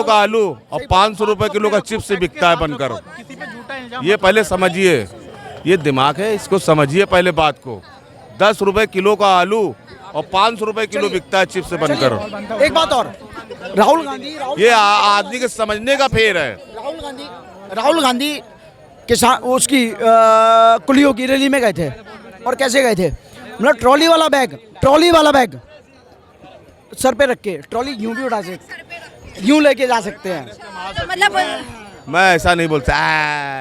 का आलू और 500 रुपए किलो का चिप्स बिकता है बनकर। ये पहले समझिए, ये दिमाग है, इसको समझिए पहले बात को। 10 रुपए किलो का आलू और 500 रुपए किलो बिकता है चिप्स बनकर। एक बात और, राहुल गांधी ये आदमी के समझने का फेर है। राहुल गांधी किसान उसकी कुलियों की रैली में गए थे, और कैसे गए थे, मतलब ट्रॉली वाला बैग सर पे रख के, ट्रॉली यूं भी उठा सकते, यूं लेके जा सकते हैं। मतलब मैं ऐसा नहीं बोलता।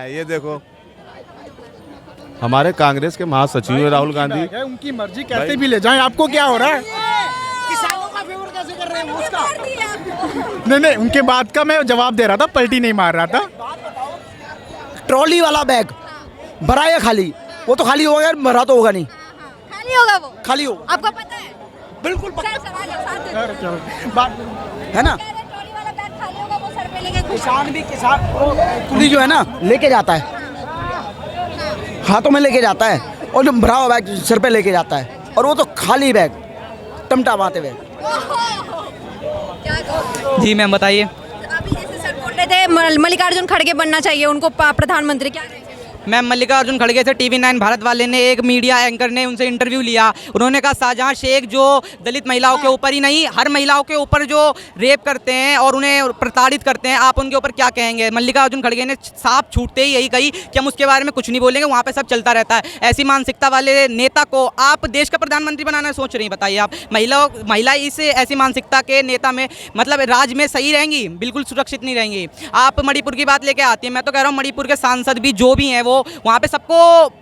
ये देखो, हमारे कांग्रेस के महासचिव है राहुल गांधी, उनकी मर्जी, कैसे भी ले जाएं। आपको क्या हो रहा है? किसानों का फेवर कैसे कर रहे हैं उसका? नहीं, उनके बात का मैं जवाब दे रहा था, पलटी नहीं मार रहा था। ट्रॉली वाला बैग भरा या खाली? वो तो खाली होगा, भरा तो होगा नहीं। खाली होगा वो, खाली होगा, आपको पता है? बिल्कुल सर, सवाल है, साथ में। है ना। कह रहे ट्रॉली वाला बैग खाली होगा, वो सर पे लेके किसान कुली जो है ना लेके जाता है, हाथों में लेके जाता है, और जो भरा हुआ बैग सर पे लेके जाता है, और वो तो खाली बैग टमटा मारते हुए। क्या कहो? जी मैम बताइए। अभी जैसे सर बोल रहे थे मल्लिकार्जुन खड़गे बनना चाहिए उनको प्रधानमंत्री, क्या कहेंगे? मैम मल्लिकार्जुन खड़गे से TV9 भारत वाले ने, एक मीडिया एंकर ने उनसे इंटरव्यू लिया। उन्होंने कहा शाहजहां शेख जो दलित महिलाओं के ऊपर ही नहीं, हर महिलाओं के ऊपर जो रेप करते हैं और उन्हें प्रताड़ित करते हैं, आप उनके ऊपर क्या कहेंगे? मल्लिकार्जुन खड़गे ने साफ छूटते ही यही कही कि हम उसके बारे में कुछ नहीं बोलेंगे, वहाँ पर सब चलता रहता है। ऐसी मानसिकता वाले नेता को आप देश का प्रधानमंत्री बनाना सोच रही हैं? बताइए आप। महिला इस ऐसी मानसिकता के नेता में, मतलब राज्य में सही रहेंगी? बिल्कुल सुरक्षित नहीं रहेंगी। आप मणिपुर की बात लेके आती हैं, मैं तो कह रहा हूँ मणिपुर के सांसद भी जो भी हैं वो वहाँ पे सबको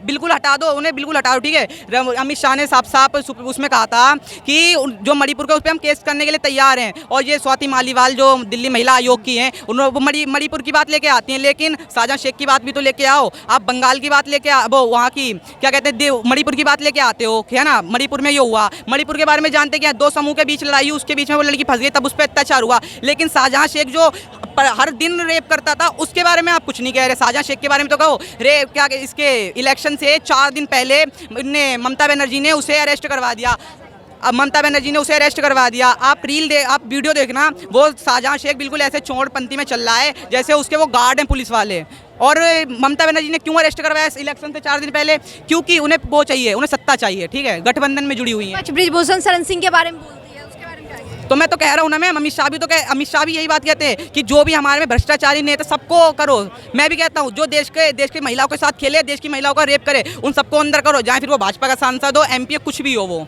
बिल्कुल हटा दो, उन्हें बिल्कुल हटाओ, ठीक है। अमित शाह ने साफ उसमें कहा था कि जो मणिपुर का, उस पर हम केस करने के लिए तैयार हैं। और ये स्वाति मालीवाल जो दिल्ली महिला आयोग की हैं, उन्होंने मणिपुर की बात लेके आती हैं, लेकिन शाहजहां शेख की बात भी तो लेके आओ। आप बंगाल की बात लेके वो वहाँ की क्या कहते हैं, मणिपुर की बात लेके आते हो, है ना। मणिपुर में ये हुआ, मणिपुर के बारे में जानते क्या, 2 समूह के बीच लड़ाई, उसके बीच में वो लड़की फंस गई, तब उस पर अत्याचार हुआ। लेकिन शाहजहां शेख जो हर दिन रेप करता था, उसके बारे में आप कुछ नहीं कह रहे। शाहजहां शेख के बारे में तो कहो। रेप क्या, इसके इलेक्शन से 4 दिन पहले ममता बनर्जी ने उसे अरेस्ट करवा दिया। अब ममता बनर्जी ने उसे अरेस्ट करवा दिया। आप आप वीडियो देखना, वो शाहजहां शेख बिल्कुल ऐसे चौड़पंथी में चल रहा है जैसे उसके वो गार्ड हैं पुलिस वाले। और ममता बनर्जी ने क्यों अरेस्ट करवाया इलेक्शन से 4 दिन पहले? क्योंकि उन्हें वो चाहिए, उन्हें सत्ता चाहिए, ठीक है। गठबंधन में जुड़ी हुई है। ब्रिजभूषण शरण सिंह के बारे में बोलती है, उसके बारे में क्या कहेंगे? तो मैं तो कह रहा हूँ ना मैम, अमित शाह भी यही बात कहते हैं कि जो भी हमारे में भ्रष्टाचारी नेता, सबको करो। मैं भी कहता हूँ जो देश की महिलाओं के साथ खेले, देश की महिलाओं का रेप करे, उन सबको अंदर करो, चाहे फिर वो भाजपा का सांसद हो, MP कुछ भी हो। वो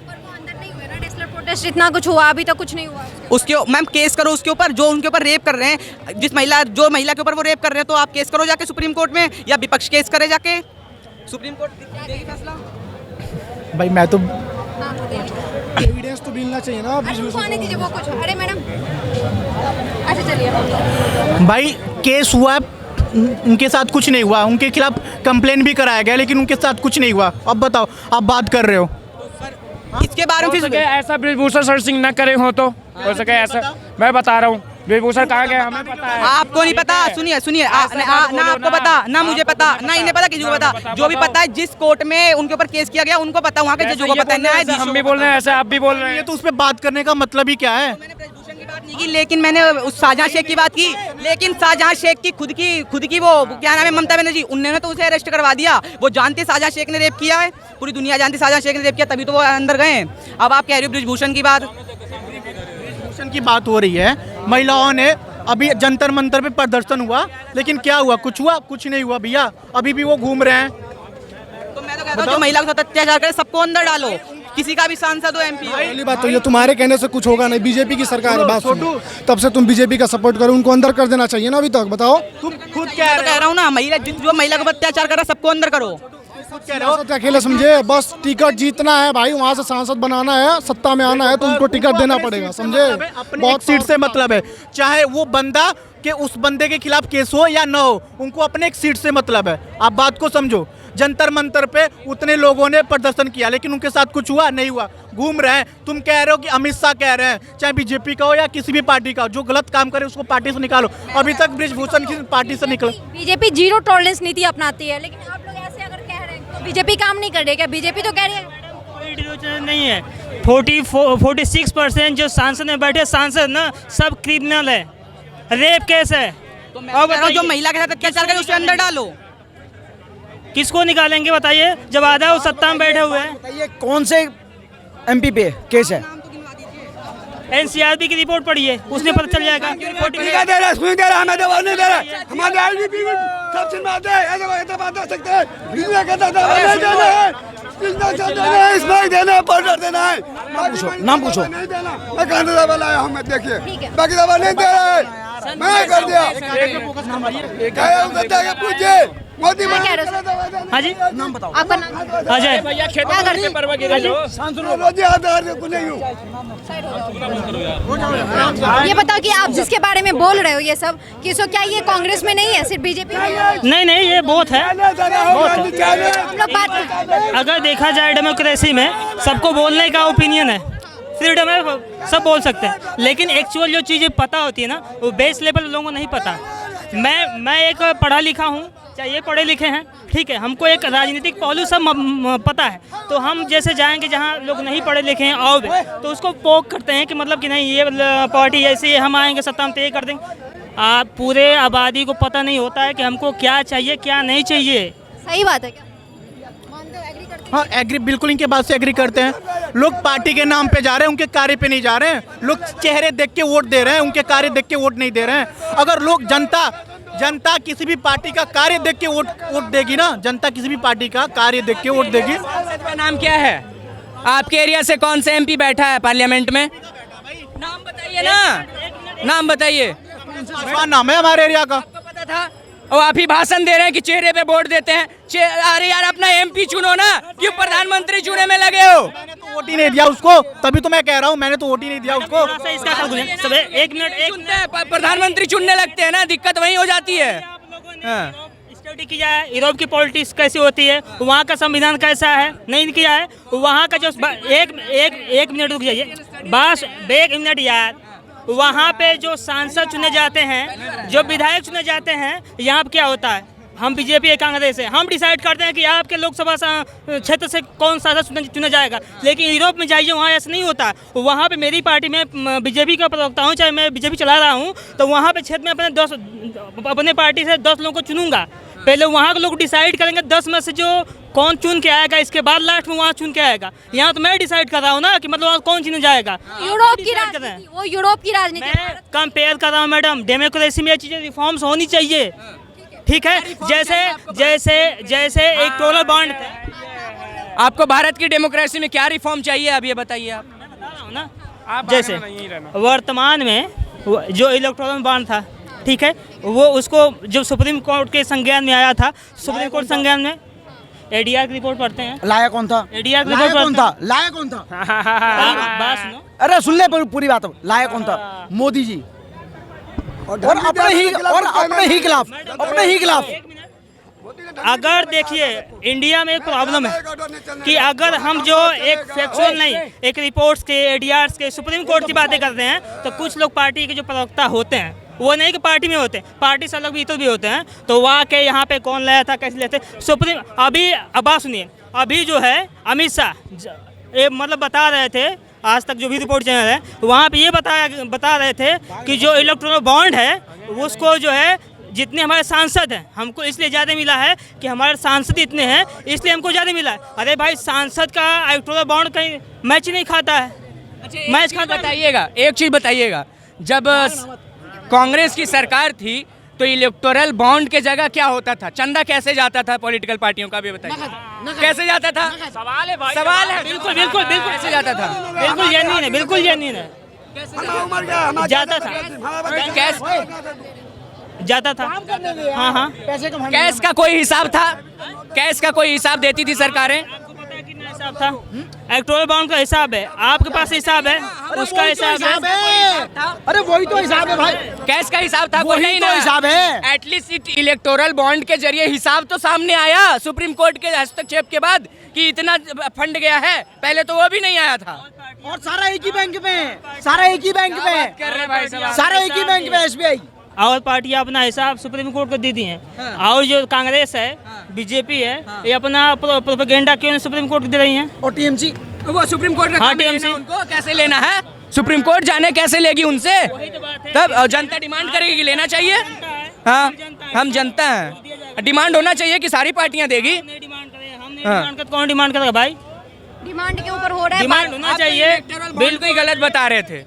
प्रोटेस्ट इतना कुछ हुआ, अभी तक कुछ नहीं हुआ। उसके मैम केस करो उसके ऊपर, जो उनके ऊपर रेप कर रहे हैं, जो महिला के ऊपर वो रेप कर रहे हैं, तो आप केस करो जाके सुप्रीम कोर्ट में, या विपक्ष केस करे जाके, सुप्रीम कोर्ट देगी फैसला। भाई मैं तो एविडेंस तो मिलना चाहिए ना। आने दीजिए वो कुछ। अरे मैडम, अच्छा चलिए। भाई केस हुआ, उनके साथ कुछ नहीं हुआ, उनके खिलाफ कंप्लेन भी कराया गया, लेकिन उनके साथ कुछ नहीं हुआ। अब बताओ, आप बात कर रहे हो इसके बारे में। फिर ऐसा ब्रिजभूषण शरण सिंह न करे हो तो हो सके ऐसा, मैं बता रहा हूँ। ब्रिजभूषण कहाँ गए हमें पता है। आपको नहीं पता? सुनिए ना आपको पता, ना मुझे पता, ना इन्हें पता, किसी को पता। जो भी पता है, जिस कोर्ट में उनके ऊपर केस किया गया उनको पता, वहाँ के जजों को पता है, न्यायाधीश। हम भी बोल रहे हैं ऐसे, आप भी बोल रहे हैं। ये तो उस पर बात करने का मतलब ही क्या है? मैंने ब्रिजभूषण की बात नहीं की, लेकिन मैंने उस शाहजहां शेख की बात की। लेकिन शाहजहां शेख की खुद की वो क्या नाम है, ममता बनर्जी, उन्होंने तो उसे अरेस्ट करवा दिया। वो जानते शाहजहां शेख ने रेप किया है, पूरी दुनिया जानती शाहजहां शेख ने रेप किया, तभी तो वो अंदर गए। अब आप कह रहे हो ब्रिजभूषण की बात। ब्रिजभूषण की बात हो रही है, महिलाओं ने अभी जंतर मंतर पे प्रदर्शन हुआ, लेकिन क्या हुआ? कुछ हुआ? कुछ नहीं हुआ भैया, अभी भी वो घूम रहे हैं। तो मैं तो कहता हूँ जो महिला के साथ अत्याचार करे सबको अंदर डालो, किसी का भी सांसद हो, MP हो। पहली बात तो ये तुम्हारे कहने से कुछ होगा नहीं। बीजेपी की सरकार है, बात सुनो, तब से तुम बीजेपी का सपोर्ट करो, उनको अंदर कर देना चाहिए ना। अभी तक बताओ, तुम खुद कह रहा हूँ ना, जो महिला के ऊपर अत्याचार कर रहा है सबको अंदर करो। अकेले समझे, बस टिकट जीतना है भाई, वहाँ से सांसद बनाना है, सत्ता में आना है तो उनको टिकट देना पड़ेगा, समझे। बहुत सीट से मतलब है, चाहे वो बंदा कि उस बंदे के खिलाफ केस हो या न हो, उनको अपने एक सीट से मतलब है। आप बात को समझो। जंतर मंतर पे उतने लोगों ने प्रदर्शन किया, लेकिन उनके साथ कुछ हुआ नहीं हुआ, घूम रहे हैं। तुम कह रहे हो कि अमित शाह कह रहे हैं, चाहे बीजेपी का हो या किसी भी पार्टी का हो, जो गलत काम करे उसको पार्टी से निकालो। अभी तक ब्रिजभूषण की पार्टी से निकला। बीजेपी 0 टॉलरेंस नीति अपनाती है, लेकिन आप लोग ऐसे अगर कह रहे हैं तो बीजेपी काम नहीं कर रही है क्या? बीजेपी तो कह रही है नहीं है। 46% जो सांसद में बैठे सांसद ना, सब क्रिमिनल है। रेप केस है। तो मैं कह रहा हूं, जो महिला के साथ अत्याचार करे उसे अंदर डालो। किसको निकालेंगे बताइए, जब आधा वो सत्ता में बैठे हुए हैं। बताइए कौन से एमपी पे केस है? एनसीआरबी की रिपोर्ट पड़ी है, उसने पता चल जाएगा। नाम पूछो। ठीक है। बाकी दवा नहीं दे रहे, मैं कर दिया। पूछिए मोदी क्या कह रहे हो? हाँ जी, नाम बताओ। अजय। आपका नाम क्या करते हैं? ये बताओ कि आप जिसके बारे में बोल रहे हो ये सब, कि सो क्या ये कांग्रेस में नहीं है, सिर्फ बीजेपी में है? नहीं, ये बहुत है। हम लोग बात अगर देखा जाए डेमोक्रेसी में सबको बोलने का ओपिनियन है, फ्रीडम है, सब बोल सकते हैं, लेकिन एक्चुअल जो चीज़ें पता होती है ना, वो बेस लेवल लोगों को नहीं पता। मैं एक पढ़ा लिखा हूँ, चाहे ये पढ़े लिखे हैं, ठीक है, हमको एक राजनीतिक पहलू सब पता है, तो हम जैसे जाएंगे जहाँ लोग नहीं पढ़े लिखे हैं और तो उसको पोक करते हैं कि मतलब कि नहीं ये पार्टी ऐसी है, हम आएंगे सत्ता में तो ये कर देंगे। आप पूरे आबादी को पता नहीं होता है कि हमको क्या चाहिए क्या नहीं चाहिए। सही बात है क्या? मानते हो, एग्री करते हो? हाँ एग्री, बिल्कुल इनके बात से एग्री करते हैं। लोग पार्टी के नाम पे जा रहे हैं, उनके कार्य पे नहीं जा रहे हैं। लोग चेहरे देख के वोट दे रहे हैं, उनके कार्य देख के वोट नहीं दे रहे हैं। अगर लोग जनता किसी भी पार्टी का कार्य देख के वोट देगी ना, जनता किसी भी पार्टी का कार्य देख के वोट देगी। नाम क्या है? आपके एरिया से कौन से एमपी बैठा है पार्लियामेंट में? नाम बताइए ना, नाम बताइए। नाम है हमारे एरिया का। पता था? और आप ही भाषण दे रहे हैं कि चेहरे पे वोट देते हैं। अरे यार अपना एमपी चुनो ना, क्यों प्रधानमंत्री चुने में लगे हो? मैंने तो वोट ही नहीं दिया उसको, तभी तो मैं कह रहा हूँ, मैंने तो वोट ही नहीं दिया उसको। एक मिनट, प्रधानमंत्री चुनने लगते हैं ना, दिक्कत वहीं हो जाती है। स्टडी किया है यूरोप की पॉलिटिक्स कैसी होती है, वहाँ का संविधान कैसा है, नहीं किया है। वहाँ का जो एक मिनट रुक जाइए, बस एक मिनट यार। वहाँ पे जो सांसद चुने जाते हैं, जो विधायक चुने जाते हैं, यहाँ पे क्या होता है, हम बीजेपी या कांग्रेस है, हम डिसाइड करते हैं कि आपके लोकसभा क्षेत्र से कौन सांसद चुना जाएगा। लेकिन यूरोप में जाइए, वहाँ ऐसा नहीं होता। वहाँ पे मेरी पार्टी में बीजेपी का प्रवक्ता हूँ, चाहे मैं बीजेपी चला रहा हूँ, तो वहाँ पे क्षेत्र में अपने पार्टी से 10 लोगों को चुनूंगा। पहले वहाँ के लोग डिसाइड करेंगे 10 में से जो कौन चुन के आएगा, इसके बाद लास्ट में वहाँ चुन के आएगा। यहाँ तो मैं डिसाइड कर रहा हूँ ना कि मतलब वहाँ कौन चुना जाएगा। यूरोप की राजनीति, वो यूरोप की राजनीति। मैं कंपेयर कर रहा हूँ मैडम, डेमोक्रेसी में ये चीज़ें रिफॉर्म्स होनी चाहिए, ठीक है। जैसे एक टोलर बॉन्ड था। आपको भारत की डेमोक्रेसी में क्या रिफॉर्म चाहिए, अब ये बताइए आप। मैं बता रहा हूँ ना, जैसे वर्तमान में जो इलेक्टोरल बॉन्ड था, ठीक है, वो उसको जो सुप्रीम कोर्ट के संज्ञान में आया था, सुप्रीम कोर्ट संज्ञान में एडीआर की रिपोर्ट पढ़ते हैं। लाया कौन था? एडीआर की लाया रिपोर्ट कौन था? लाया कौन था? बात सुनो, अरे सुन ले पूरी बात। लाया कौन था? मोदी जी। और अपने ही खिलाफ। अगर देखिए इंडिया में एक प्रॉब्लम है कि अगर हम जो एक फैक्चुअल नहीं, एक रिपोर्ट्स के, एडीआर्स के, सुप्रीम कोर्ट की बातें करते हैं, तो कुछ लोग पार्टी के जो प्रवक्ता होते हैं, वो नहीं कि पार्टी में होते हैं, पार्टी से अलग भी तो भी होते हैं, तो वहाँ के यहाँ पे कौन लाया था, कैसे लेते सुप्रीम। अभी अब बात सुनिए, अभी जो है अमित शाह मतलब बता रहे थे, आज तक जो भी रिपोर्ट चैनल है वहाँ पे ये बता रहे थे कि जो इलेक्ट्रॉनिक बॉन्ड है उसको जो है जितने हमारे सांसद हैं हमको इसलिए ज़्यादा मिला है कि हमारे सांसद इतने हैं इसलिए हमको ज़्यादा मिला है। अरे भाई सांसद का इलेक्ट्रॉनिक बॉन्ड कहीं मैच नहीं खाता है। मैच खाता बताइएगा, एक चीज़ बताइएगा, जब कांग्रेस की सरकार थी तो इलेक्टोरल बॉन्ड के जगह क्या होता था? चंदा कैसे जाता था पॉलिटिकल पार्टियों का, भी बताइए कैसे जाता था? सवाल है भाई, सवाल है। बिल्कुल कैसे जाता था? बिल्कुल जेन्युइन है, जाता था, जाता था। हाँ, कैश का कोई हिसाब था? कैश का कोई हिसाब देती थी सरकारें? हिसाब था, इलेक्टोरल बॉन्ड का हिसाब है, आपके पास हिसाब है, उसका हिसाब है। अरे वही तो हिसाब है भाई, कैश का हिसाब था, कोई नहीं तो हिसाब है। एटलीस्ट इलेक्टोरल बॉन्ड के जरिए हिसाब तो सामने आया सुप्रीम कोर्ट के हस्तक्षेप के बाद कि इतना फंड गया है, पहले तो वो भी नहीं आया था। और सारा एक ही बैंक में, सारा एक ही बैंक में एसबीआई और पार्टियां अपना हिसाब सुप्रीम कोर्ट को दे दी हैं। और जो कांग्रेस है, बीजेपी है, ये अपना प्रोपेगेंडा क्यों सुप्रीम कोर्ट को दे रही हैं? और टीएमसी वो सुप्रीम कोर्ट टीएमसी उनको कैसे लेना है? सुप्रीम कोर्ट जाने कैसे लेगी उनसे, तब जनता डिमांड करेगी कि लेना चाहिए। हाँ, हम जनता हैं, डिमांड होना चाहिए कि सारी पार्टियां देगी। कौन डिमांड करेगा भाई? डिमांड के ऊपर हो रहा है, डिमांड होना चाहिए। बिल्कुल गलत बता रहे थे।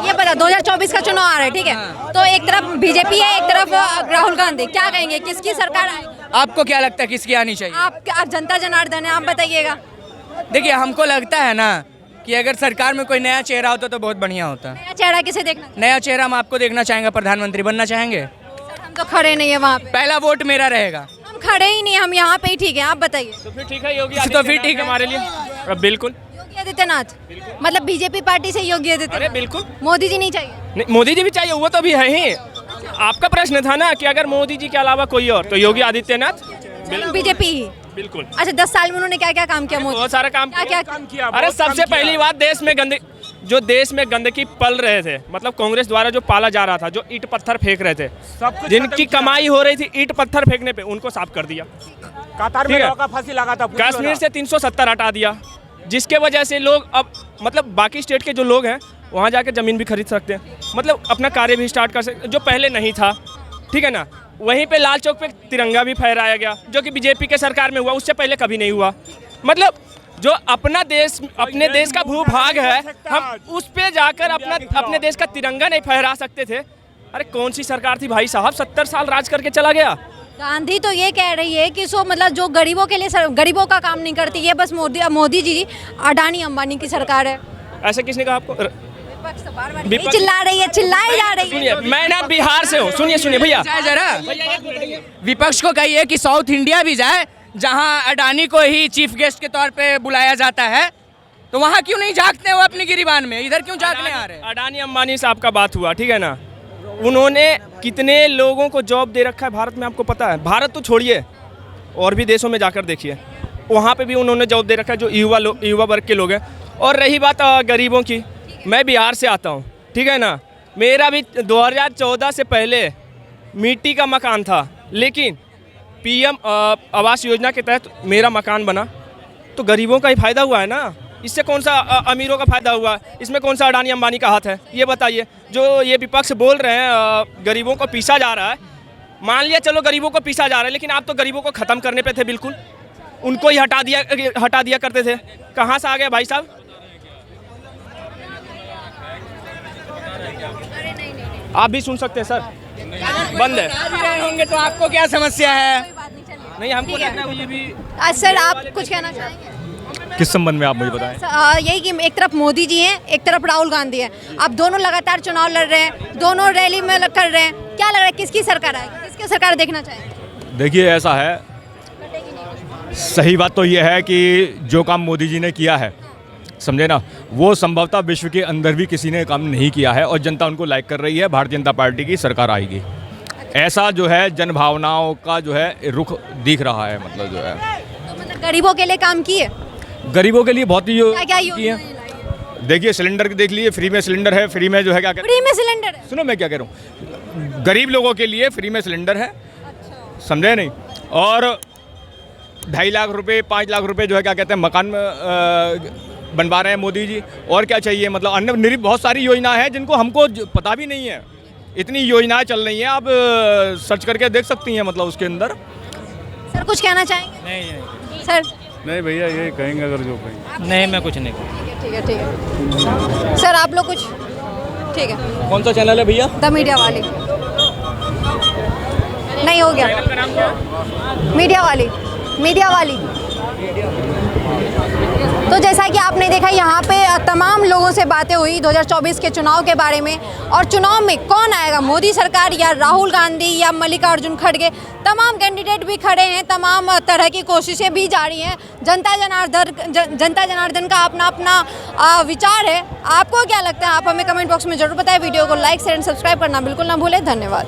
ये बता 2024 का चुनाव आ रहा है, ठीक है, तो एक तरफ बीजेपी है, एक तरफ राहुल गांधी, क्या कहेंगे किसकी सरकार आएगी? आपको क्या लगता है किसकी आनी चाहिए? आप जनता जनार्दन है, आप बताइएगा। देखिए, हमको लगता है ना कि अगर सरकार में कोई नया चेहरा होता तो बहुत बढ़िया होता। नया चेहरा किसे देखना? नया चेहरा हम आपको देखना चाहेंगे, प्रधानमंत्री बनना चाहेंगे। सर, हम तो खड़े नहीं है वहाँ पे, पहला वोट मेरा रहेगा। हम खड़े ही नहीं, हम यहाँ पे ही ठीक है, आप बताइए। तो फिर ठीक है योगी तो फिर ठीक है हमारे लिए, बिल्कुल। योगी आदित्यनाथ, मतलब बीजेपी पार्टी से योगी आदित्यनाथ? बिल्कुल। मोदी जी नहीं चाहिए? नहीं, मोदी जी भी चाहिए, वो तो भी है ही। आपका प्रश्न था ना कि अगर मोदी जी के अलावा कोई और, तो योगी आदित्यनाथ बीजेपी ही। बिल्कुल। अच्छा, 10 साल में उन्होंने क्या क्या काम किया? मोदी बहुत सारा काम क्या किया। अरे सबसे पहली बात, देश में गंदगी पल रहे थे, मतलब कांग्रेस द्वारा जो पाला जा रहा था, जो ईंट पत्थर फेंक रहे थे, जिनकी कमाई हो रही थी ईंट पत्थर फेंकने पे, उनको साफ कर दिया। कतार में का फांसी लगा था, कश्मीर से 370 हटा दिया, जिसके वजह से लोग अब मतलब बाकी स्टेट के जो लोग हैं वहाँ जाकर ज़मीन भी खरीद सकते हैं, मतलब अपना कार्य भी स्टार्ट कर सकते, जो पहले नहीं था, ठीक है ना। वहीं पे लाल चौक पे तिरंगा भी फहराया गया, जो कि बीजेपी के सरकार में हुआ, उससे पहले कभी नहीं हुआ। मतलब जो अपना देश, अपने देश का भूभाग है, हम उस पे जाकर अपने देश का तिरंगा नहीं फहरा सकते थे। अरे कौन सी सरकार थी भाई साहब, 70 साल राज करके चला गया। गांधी तो ये कह रही है कि मतलब जो गरीबों के लिए गरीबों का काम नहीं करती, ये बस मोदी जी अडानी अंबानी की सरकार है। ऐसा किसने कहा आपको? चिल्ला रही है, चिल्लाई जा रही है। सुनिए, मैं ना बिहार से हूँ, सुनिए भैया जरा विपक्ष को कहिए कि साउथ इंडिया भी जाए, जहां अडानी को ही चीफ गेस्ट के तौर पे बुलाया जाता है, तो वहां क्यों नहीं झांकते वो अपनी गिरिबान में, इधर क्यों झांकने आ रहे हैं? अडानी अंबानी से आपका बात हुआ, ठीक है ना, उन्होंने कितने लोगों को जॉब दे रखा है भारत में, आपको पता है? भारत तो छोड़िए, और भी देशों में जाकर देखिए, वहाँ पे भी उन्होंने जॉब दे रखा है, जो युवा वर्ग के लोग हैं। और रही बात गरीबों की, मैं बिहार से आता हूँ, ठीक है ना, मेरा भी 2014 से पहले मिट्टी का मकान था, लेकिन पीएम आवास योजना के तहत मेरा मकान बना, तो गरीबों का ही फायदा हुआ है ना, इससे कौन सा अमीरों का फायदा हुआ? इसमें कौन सा अडानी अंबानी का हाथ है, ये बताइए। जो ये विपक्ष बोल रहे हैं गरीबों को पीसा जा रहा है, मान लिया चलो गरीबों को पीसा जा रहा है, लेकिन आप तो गरीबों को ख़त्म करने पे थे, बिल्कुल उनको ही हटा दिया करते थे। कहाँ से आ गए भाई साहब? आप भी सुन सकते हैं सर, बंद है होंगे तो आपको क्या समस्या है? नहीं, हमको लगता है ये भी। सर, आप कुछ कहना चाहेंगे? किस संबंध में आप मुझे बताएं? यही कि एक तरफ मोदी जी हैं, एक तरफ राहुल गांधी है, आप दोनों लगातार चुनाव लड़ रहे हैं, दोनों रैली में कर रहे हैं, क्या लग रहा है किसकी सरकार आएगी, किसकी सरकार देखना चाहेंगे? देखिए, ऐसा है, सही बात तो ये है कि जो काम मोदी जी ने किया है, समझे ना, वो संभवतः विश्व के अंदर भी किसी ने काम नहीं किया है, और जनता उनको लाइक कर रही है। भारतीय जनता पार्टी की सरकार आएगी, ऐसा जो है जन भावनाओं का जो है रुख दिख रहा है, मतलब जो है। तो मतलब गरीबों के लिए काम किए, गरीबों के लिए बहुत ही क्या किए। देखिए, सिलेंडर देख लीजिए, फ्री में सिलेंडर है, फ्री में जो है क्या फ्री में सिलेंडर है? सुनो मैं क्या कह रहा हूँ, गरीब लोगों के लिए फ्री में सिलेंडर है, समझे नहीं। और 2.5 लाख रुपए 5 लाख रुपए जो है क्या कहते हैं मकान बनवा रहे हैं मोदी जी। और क्या चाहिए, मतलब अन्य बहुत सारी योजनाएं हैं जिनको हमको पता भी नहीं है, इतनी योजनाएं चल रही हैं, आप सर्च करके देख सकती हैं, मतलब उसके अंदर। सर, कुछ कहना चाहेंगे? नहीं सर। नहीं भैया, ये कहेंगे अगर जो कहेंगे। नहीं, मैं कुछ नहीं। ठीक है। सर, आप लोग कुछ? ठीक है। कौन सा चैनल है भैया? द मीडिया वाली। नहीं हो गया, मीडिया वाली। तो जैसा कि आपने देखा, यहाँ पे तमाम लोगों से बातें हुई 2024 के चुनाव के बारे में, और चुनाव में कौन आएगा, मोदी सरकार या राहुल गांधी या मल्लिकार्जुन खड़गे, तमाम कैंडिडेट भी खड़े हैं, तमाम तरह की कोशिशें भी जारी हैं। जनता जनार्दन का अपना अपना विचार है। आपको क्या लगता है, आप हमें कमेंट बॉक्स में जरूर बताएं। वीडियो को लाइक शेयर एंड सब्सक्राइब करना बिल्कुल ना भूलें। धन्यवाद।